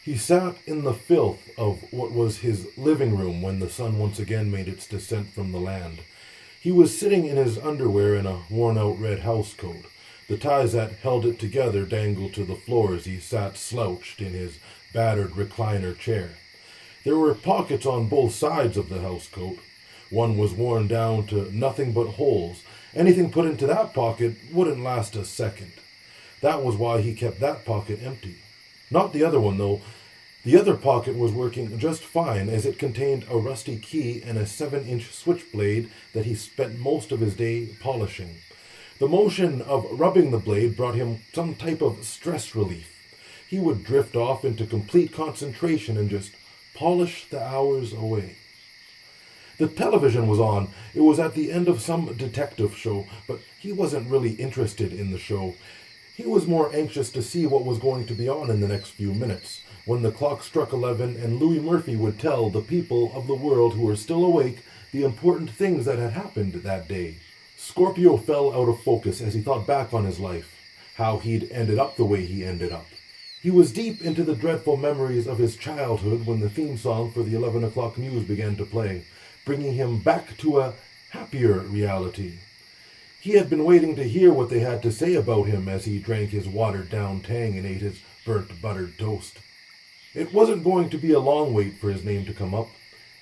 He sat in the filth of what was his living room when the sun once again made its descent from the land. He was sitting in his underwear in a worn-out red housecoat. The ties that held it together dangled to the floor as he sat slouched in his battered recliner chair. There were pockets on both sides of the housecoat. One was worn down to nothing but holes. Anything put into that pocket wouldn't last a second. That was why he kept that pocket empty. Not the other one, though. The other pocket was working just fine, as it contained a rusty key and a 7-inch switchblade that he spent most of his day polishing. The motion of rubbing the blade brought him some type of stress relief. He would drift off into complete concentration and just polish the hours away. The television was on. It was at the end of some detective show, but he wasn't really interested in the show. He was more anxious to see what was going to be on in the next few minutes, when the clock struck 11 and Louis Murphy would tell the people of the world who were still awake the important things that had happened that day. Scorpio fell out of focus as he thought back on his life, how he'd ended up the way he ended up. He was deep into the dreadful memories of his childhood when the theme song for the 11 o'clock news began to play, bringing him back to a happier reality. He had been waiting to hear what they had to say about him as he drank his watered-down Tang and ate his burnt buttered toast. It wasn't going to be a long wait for his name to come up.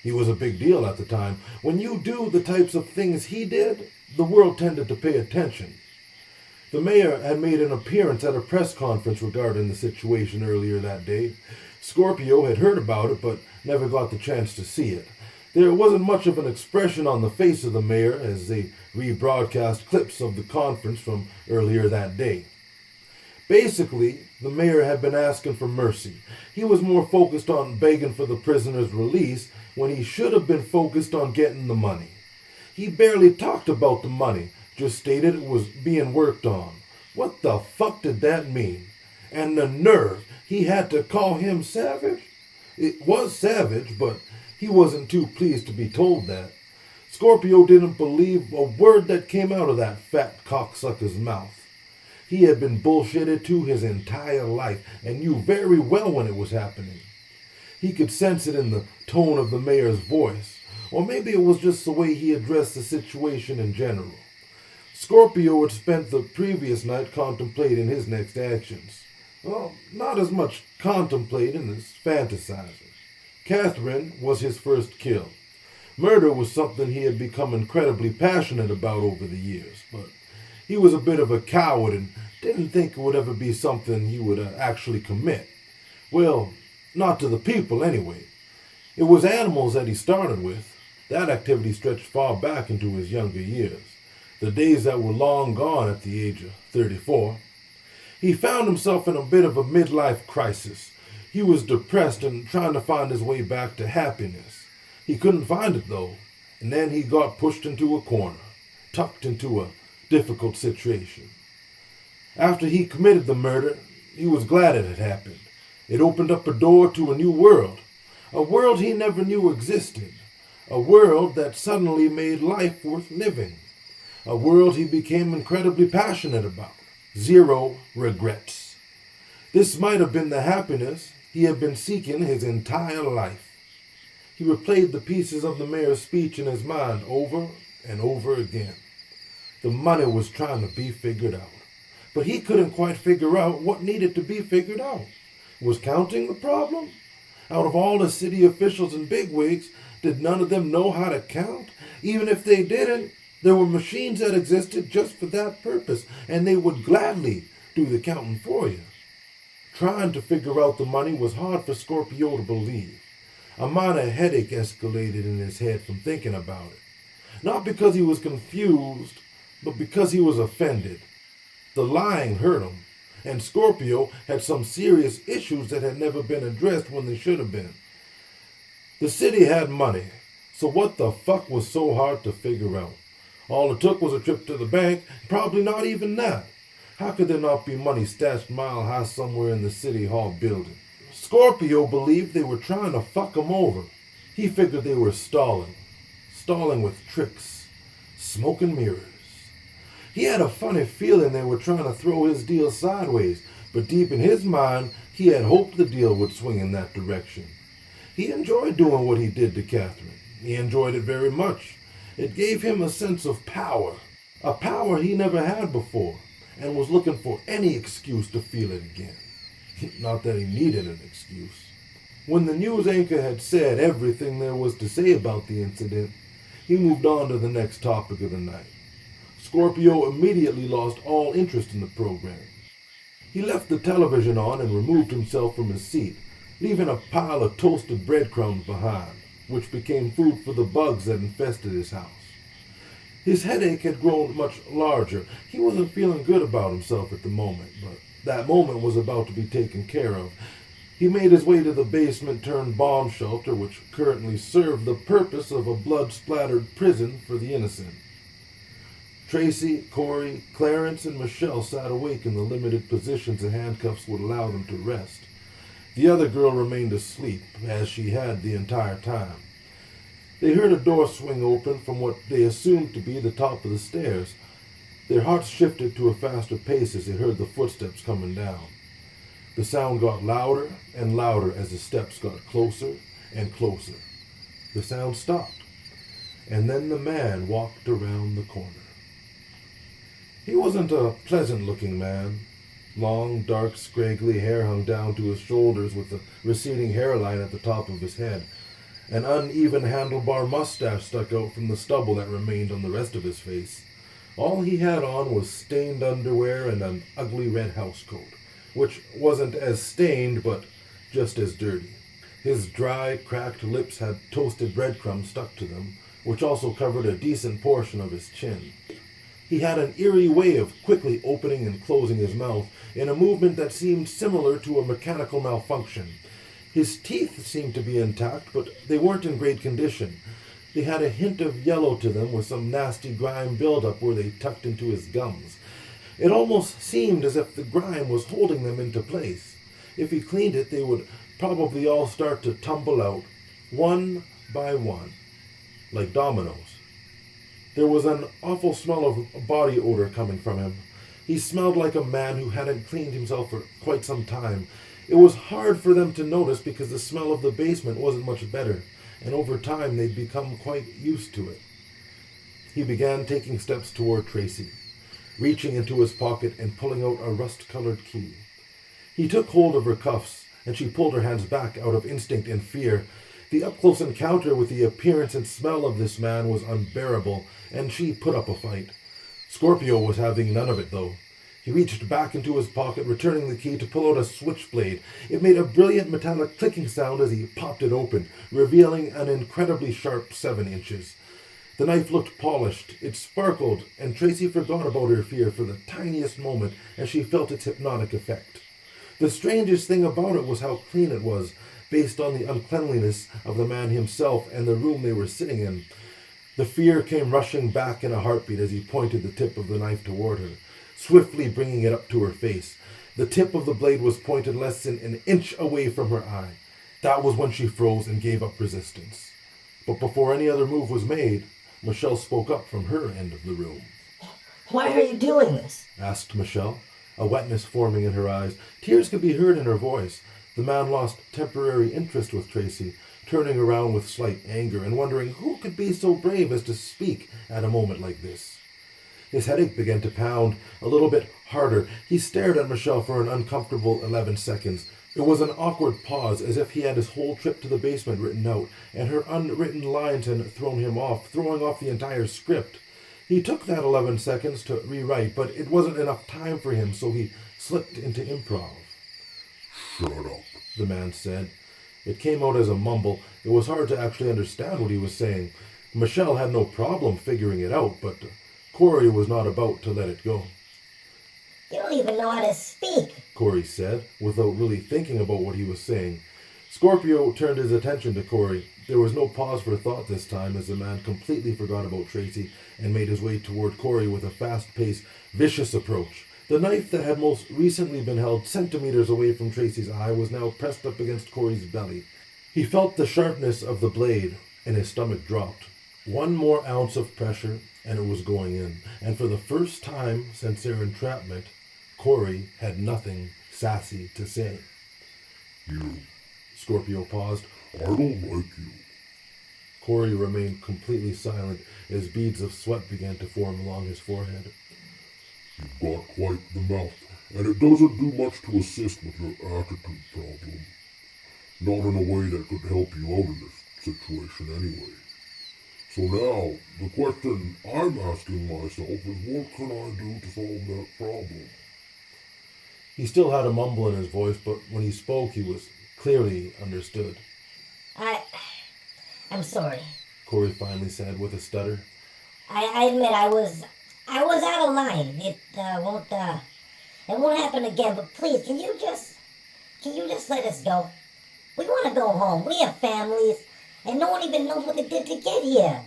He was a big deal at the time. When you do the types of things he did, the world tended to pay attention. The mayor had made an appearance at a press conference regarding the situation earlier that day. Scorpio had heard about it, but never got the chance to see it. There wasn't much of an expression on the face of the mayor as they rebroadcast clips of the conference from earlier that day. Basically, the mayor had been asking for mercy. He was more focused on begging for the prisoner's release when he should have been focused on getting the money. He barely talked about the money, just stated it was being worked on. What the fuck did that mean? And the nerve, he had to call him savage? It was savage, but he wasn't too pleased to be told that. Scorpio didn't believe a word that came out of that fat cocksucker's mouth. He had been bullshitted to his entire life and knew very well when it was happening. He could sense it in the tone of the mayor's voice, or maybe it was just the way he addressed the situation in general. Scorpio had spent the previous night contemplating his next actions. Well, not as much contemplating as fantasizing. Catherine was his first kill. Murder was something he had become incredibly passionate about over the years, but he was a bit of a coward and didn't think it would ever be something he would actually commit. Well, not to the people anyway. It was animals that he started with. That activity stretched far back into his younger years, the days that were long gone at the age of 34. He found himself in a bit of a midlife crisis. He was depressed and trying to find his way back to happiness. He couldn't find it though, and then he got pushed into a corner, tucked into a difficult situation. After he committed the murder, he was glad it had happened. It opened up a door to a new world, a world he never knew existed, a world that suddenly made life worth living, a world he became incredibly passionate about. Zero regrets. This might have been the happiness he had been seeking his entire life. He replayed the pieces of the mayor's speech in his mind over and over again. The money was trying to be figured out, but he couldn't quite figure out what needed to be figured out. Was counting the problem? Out of all the city officials and bigwigs, did none of them know how to count? Even if they didn't, there were machines that existed just for that purpose, and they would gladly do the counting for you. Trying to figure out the money was hard for Scorpio to believe. A minor headache escalated in his head from thinking about it. Not because he was confused, but because he was offended. The lying hurt him, and Scorpio had some serious issues that had never been addressed when they should have been. The city had money, so what the fuck was so hard to figure out? All it took was a trip to the bank, probably not even that. How could there not be money stashed mile high somewhere in the city hall building? Scorpio believed they were trying to fuck him over. He figured they were stalling with tricks, smoke and mirrors. He had a funny feeling they were trying to throw his deal sideways, but deep in his mind, he He had hoped the deal would swing in that direction. He enjoyed doing what he did to Catherine. He enjoyed it very much. It gave him a sense of power, a power he never had before, and was looking for any excuse to feel it again. Not that he needed an excuse. When the news anchor had said everything there was to say about the incident, he moved on to the next topic of the night. Scorpio immediately lost all interest in the program. He left the television on and removed himself from his seat, leaving a pile of toasted breadcrumbs behind, which became food for the bugs that infested his house. His headache had grown much larger. He wasn't feeling good about himself at the moment, but that moment was about to be taken care of. He made his way to the basement-turned-bomb shelter, which currently served the purpose of a blood-splattered prison for the innocent. Tracy, Corey, Clarence, and Michelle sat awake in the limited positions the handcuffs would allow them to rest. The other girl remained asleep, as she had the entire time. They heard a door swing open from what they assumed to be the top of the stairs. Their hearts shifted to a faster pace as they heard the footsteps coming down. The sound got louder and louder as the steps got closer and closer. The sound stopped, and then the man walked around the corner. He wasn't a pleasant-looking man. Long, dark, scraggly hair hung down to his shoulders with a receding hairline at the top of his head. An uneven handlebar mustache stuck out from the stubble that remained on the rest of his face. All he had on was stained underwear and an ugly red housecoat, which wasn't as stained, but just as dirty. His dry, cracked lips had toasted breadcrumbs stuck to them, which also covered a decent portion of his chin. He had an eerie way of quickly opening and closing his mouth in a movement that seemed similar to a mechanical malfunction. His teeth seemed to be intact, but they weren't in great condition. They had a hint of yellow to them with some nasty grime buildup where they tucked into his gums. It almost seemed as if the grime was holding them into place. If he cleaned it, they would probably all start to tumble out, one by one, like dominoes. There was an awful smell of body odor coming from him. He smelled like a man who hadn't cleaned himself for quite some time. It was hard for them to notice because the smell of the basement wasn't much better, and over time they'd become quite used to it. He began taking steps toward Tracy, reaching into his pocket and pulling out a rust-colored key. He took hold of her cuffs, and she pulled her hands back out of instinct and fear. The up-close encounter with the appearance and smell of this man was unbearable, and she put up a fight. Scorpio was having none of it, though. He reached back into his pocket, returning the key to pull out a switchblade. It made a brilliant metallic clicking sound as he popped it open, revealing an incredibly sharp 7 inches. The knife looked polished, it sparkled, and Tracy forgot about her fear for the tiniest moment as she felt its hypnotic effect. The strangest thing about it was how clean it was, based on the uncleanliness of the man himself and the room they were sitting in. The fear came rushing back in a heartbeat as he pointed the tip of the knife toward her, swiftly bringing it up to her face. The tip of the blade was pointed less than an inch away from her eye. That was when she froze and gave up resistance. But before any other move was made, Michelle spoke up from her end of the room. "Why are you doing this?" asked Michelle, a wetness forming in her eyes. Tears could be heard in her voice. The man lost temporary interest with Tracy, turning around with slight anger and wondering who could be so brave as to speak at a moment like this. His headache began to pound a little bit harder. He stared at Michelle for an uncomfortable 11 seconds. It was an awkward pause, as if he had his whole trip to the basement written out, and her unwritten lines had thrown him off, throwing off the entire script. He took that 11 seconds to rewrite, but it wasn't enough time for him, so he slipped into improv. "Shut up," the man said. It came out as a mumble. It was hard to actually understand what he was saying. Michelle had no problem figuring it out, but Corey was not about to let it go. "You don't even know how to speak." Corey said, without really thinking about what he was saying. Scorpio turned his attention to Corey. There was no pause for thought this time, as the man completely forgot about Tracy and made his way toward Corey with a fast-paced, vicious approach. The knife that had most recently been held centimeters away from Tracy's eye was now pressed up against Corey's belly. He felt the sharpness of the blade, and his stomach dropped. One more ounce of pressure, and it was going in. And for the first time since their entrapment, Corey had nothing sassy to say. You. Scorpio paused. I don't like you. Corey remained completely silent as beads of sweat began to form along his forehead. You've got quite the mouth, and it doesn't do much to assist with your attitude problem. Not in a way that could help you out in this situation anyway. So now, the question I'm asking myself is what can I do to solve that problem? He still had a mumble in his voice, but when he spoke, he was clearly understood. I'm sorry. Corey finally said with a stutter. I admit I was out of line. It won't happen again, but please, can you just let us go? We want to go home. We have families, and no one even knows what they did to get here.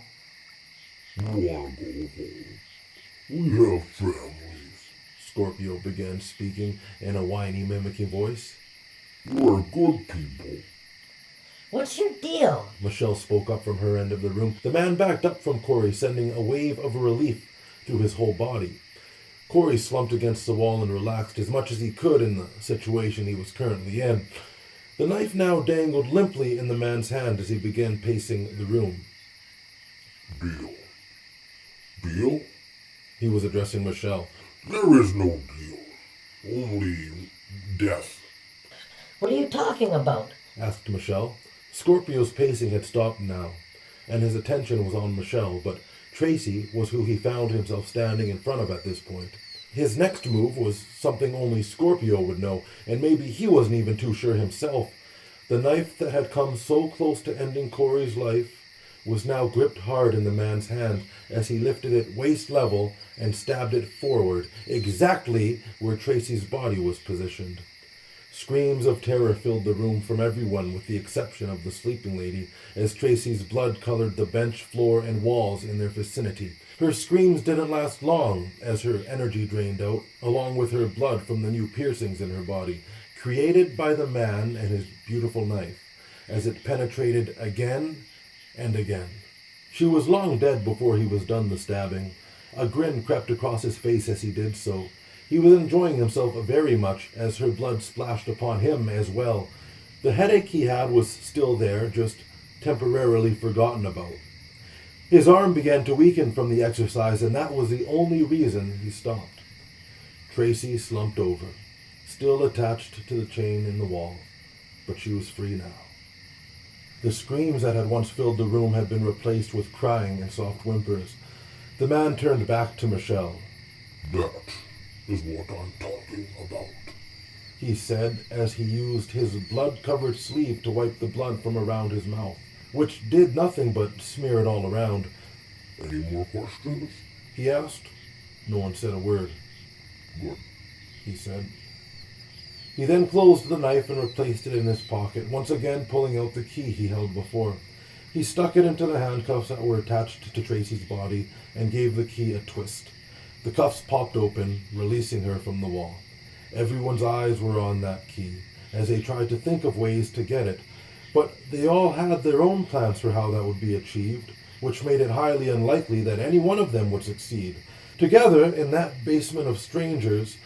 You wanna go home? We have families. Scorpio began speaking in a whiny, mimicking voice. We're good people. What's your deal? Michelle spoke up from her end of the room. The man backed up from Corey, sending a wave of relief through his whole body. Corey slumped against the wall and relaxed as much as he could in the situation he was currently in. The knife now dangled limply in the man's hand as he began pacing the room. Deal. Deal? He was addressing Michelle. There is no deal. Only death. What are you talking about? Asked Michelle. Scorpio's pacing had stopped now, and his attention was on Michelle, but Tracy was who he found himself standing in front of at this point. His next move was something only Scorpio would know, and maybe he wasn't even too sure himself. The knife that had come so close to ending Corey's life was now gripped hard in the man's hand as he lifted it waist level and stabbed it forward, exactly where Tracy's body was positioned. Screams of terror filled the room from everyone with the exception of the sleeping lady as Tracy's blood colored the bench, floor, and walls in their vicinity. Her screams didn't last long as her energy drained out, along with her blood from the new piercings in her body, created by the man and his beautiful knife, as it penetrated again and again. She was long dead before he was done the stabbing. A grin crept across his face as he did so. He was enjoying himself very much as her blood splashed upon him as well. The headache he had was still there, just temporarily forgotten about. His arm began to weaken from the exercise, and that was the only reason he stopped. Tracy slumped over, still attached to the chain in the wall, but she was free now. The screams that had once filled the room had been replaced with crying and soft whimpers. The man turned back to Michelle. That is what I'm talking about. He said as he used his blood-covered sleeve to wipe the blood from around his mouth, which did nothing but smear it all around. Any more questions? He asked. No one said a word. Good. He said. He then closed the knife and replaced it in his pocket, once again pulling out the key he held before. He stuck it into the handcuffs that were attached to Tracy's body and gave the key a twist. The cuffs popped open, releasing her from the wall. Everyone's eyes were on that key, as they tried to think of ways to get it, but they all had their own plans for how that would be achieved, which made it highly unlikely that any one of them would succeed. Together, in that basement of strangers,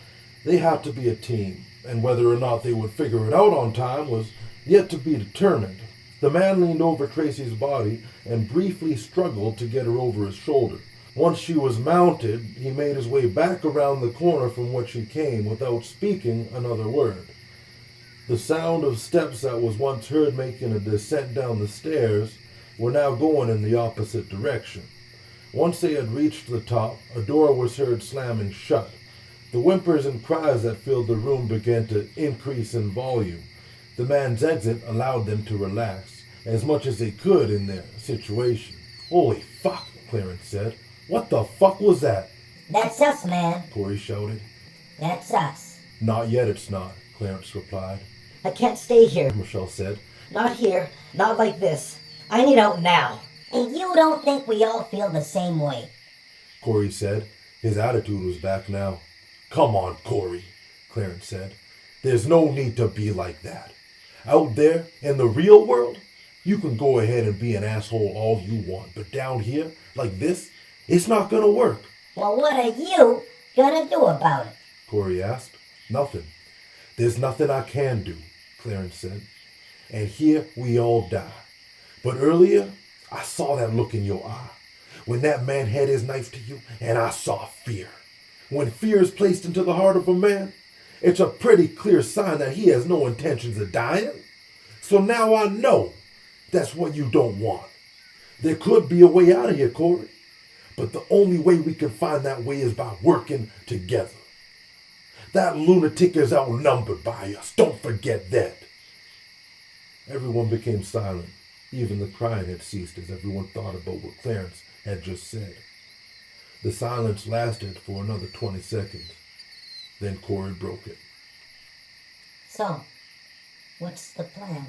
they had to be a team, and whether or not they would figure it out on time was yet to be determined. The man leaned over Tracy's body and briefly struggled to get her over his shoulder. Once she was mounted, he made his way back around the corner from which he came without speaking another word. The sound of steps that was once heard making a descent down the stairs were now going in the opposite direction. Once they had reached the top, a door was heard slamming shut. The whimpers and cries that filled the room began to increase in volume. The man's exit allowed them to relax, as much as they could in their situation. "Holy fuck," Clarence said. "What the fuck was that?" That's us, man. Corey shouted. That's us. "Not yet, it's not," Clarence replied. I can't stay here. Michelle said. Not here. Not like this. I need out now. And you don't think we all feel the same way? Corey said. His attitude was back now. "Come on, Corey," Clarence said. "There's no need to be like that. Out there, in the real world, you can go ahead and be an asshole all you want, but down here, like this, it's not gonna work." Well, what are you gonna do about it? Corey asked. "Nothing. There's nothing I can do. Clarence said. And here we all die. But earlier, I saw that look in your eye. When that man had his knife to you, and I saw fear. When fear is placed into the heart of a man, it's a pretty clear sign that he has no intentions of dying. So now I know that's what you don't want. There could be a way out of here, Corey. But the only way we can find that way is by working together. That lunatic is outnumbered by us. Don't forget that. Everyone became silent. Even the crying had ceased as everyone thought about what Clarence had just said. The silence lasted for another 20 seconds. Then Corey broke it. So, what's the plan?